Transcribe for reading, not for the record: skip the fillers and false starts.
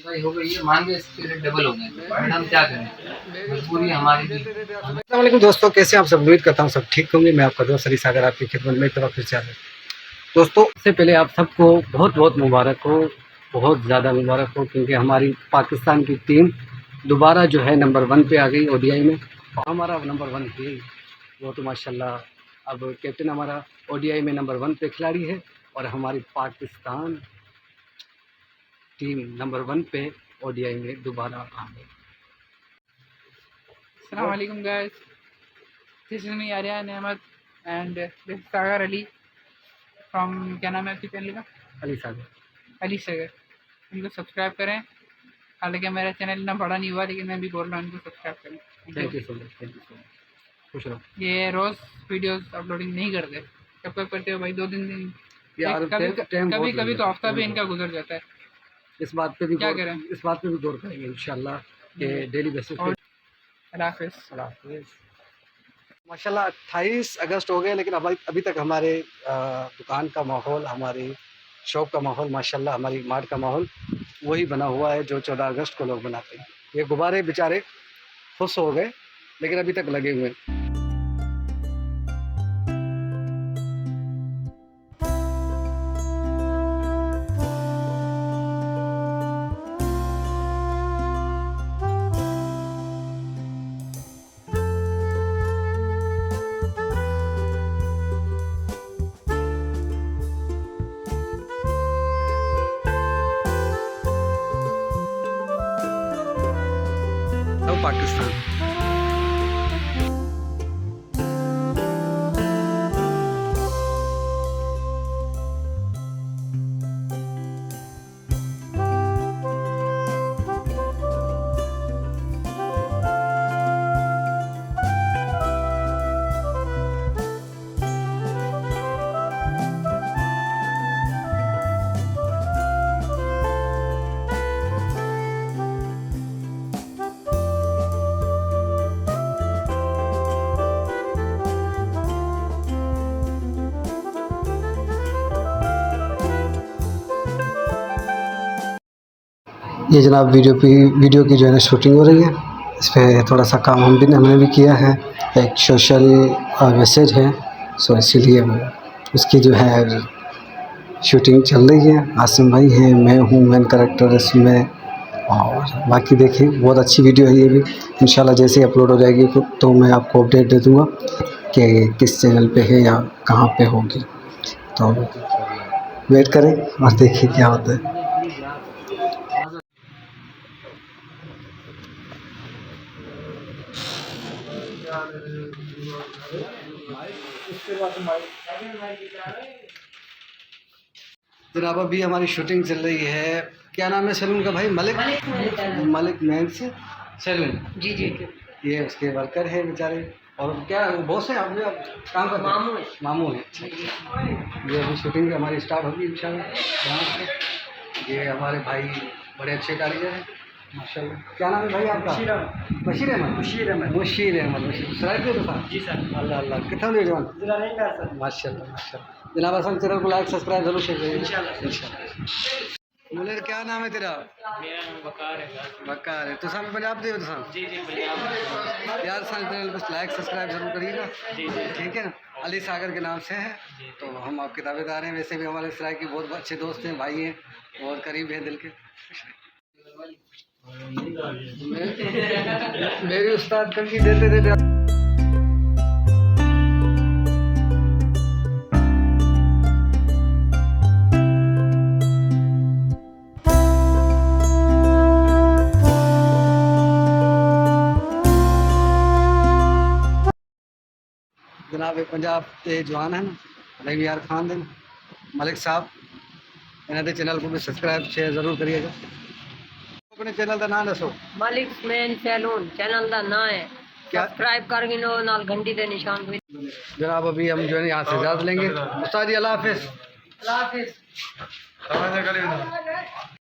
भाई हो गई है, मान गए इसके रेट डबल हो गए, बट हम क्या करें, मजबूरी हमारी भी। अस्सलाम वालेकुम दोस्तों, कैसे आप सब? उम्मीद करता हूँ सब ठीक होंगे। मैं आपका दोस्त अली सागर आपकी खिदमत में एक तरफ फिर से हाजिर। दोस्तों, सबसे पहले आप सबको बहुत बहुत मुबारक हो, बहुत ज़्यादा मुबारक हो, क्योंकि हमारी पाकिस्तान की टीम दोबारा जो है नंबर 1 पे आ गई ओडीआई में। और हमारा नंबर 1 थी वो तो माशाल्लाह, अब कैप्टन हमारा ओडीआई में नंबर 1 पे खिलाड़ी है और हमारी पाकिस्तान टीम नंबर 1 पे ओडीआई में दोबारा आ गई। Assalamu alaikum guys, this is me Aryan Ahmed and this is Sagar Ali from क्या नाम है आपकी चैनल का? अली सागर। अली सागर। इनको सब्सक्राइब करें। हालांकि मेरा चैनल इतना बड़ा नहीं हुआ, लेकिन मैं भी बोल रहा हूँ इनको सब्सक्राइब करें। Thank you so much, thank you so much. खुश रहो। ये रोज़ वीडियोस अपलोडिंग नहीं करते, कब कब करते हो भाई, 2-3 दिन यार, कभी कभी तो हफ्ता भी इनका गुजर जाता है। इस बात पे भी क्या करें, इस बात पे भी गौर करेंगे इंशाल्लाह कि डेली बेसिस पे। अल्लाह हाफिज़। माशाल्लाह 28 अगस्त हो गए, लेकिन अभी तक हमारे दुकान का माहौल, हमारी शॉप का माहौल, माशाल्लाह हमारी मार्ट का माहौल वही बना हुआ है जो 14 अगस्त को लोग बनाते हैं। ये गुब्बारे बेचारे खुश हो गए, लेकिन अभी तक लगे हुए हैं। पाकिस्तान ये जनाब वीडियो की जो है ना शूटिंग हो रही है। इस पर थोड़ा सा काम हमने भी किया है, एक सोशल मैसेज है, सो इसीलिए उसकी जो है शूटिंग चल रही है। आसिम भाई हैं, मैं हूँ मेन कैरेक्टर इसमें, और बाकी देखिए बहुत अच्छी वीडियो है ये भी। इंशाल्लाह जैसे ही अपलोड हो जाएगी तो मैं आपको अपडेट दे दूँगा कि किस चैनल पे है या कहाँ पे होगी। तो वेट करें और देखिए क्या होता है। जनाब अभी हमारी शूटिंग चल रही है। क्या नाम है सैलून का भाई? Malik men's salon. जी। ये उसके वर्कर है बेचारे, और क्या बॉस है? आप काम करते हैं? मामू है। अच्छा। ये अभी शूटिंग हमारी स्टार्ट होगी इंशाल्लाह। ये हमारे भाई बड़े अच्छे कारीगर हैं माशाल्लाह। क्या नाम है भाई आपका? बशीर अहमद। सराय के दुकान? जी सर। अल्लाह कितना ले जवान माशाल्लाह। जनाब असल चैनल को लाइक सब्सक्राइब जरूर शेयर करिए इंशाल्लाह। मुलेर क्या नाम है तेरा? मेरा नाम बकार है। बकार है। तो सामने पंजाब दे तो सामने। जी पंजाब। यार सारे चैनल को लाइक सब्सक्राइब जरूर करिएगा। जी ठीक है ना। अली सागर के नाम से है, तो हम आपके दावेदार हैं। वैसे भी हमारे सराय के बहुत अच्छे दोस्त हैं, भाई हैं और करीब हैं दिल के। मेरी उस्ताद कल की देते जनाब पंजाब के जवान हैं रवि यार खान दिन मलिक साहब, इन्होंने चैनल को भी सब्सक्राइब शेयर जरूर करिएगा। अपने चैनल का नाम दसो। मलिक मेन सैलून चैनल का नाम है, सब्सक्राइब कर गिनो नाल घंटी दे निशान भी। जनाब अभी हम जो है यहाँ से इजाज़त लेंगे। उस्ताद जी अल्लाह हाफिज़।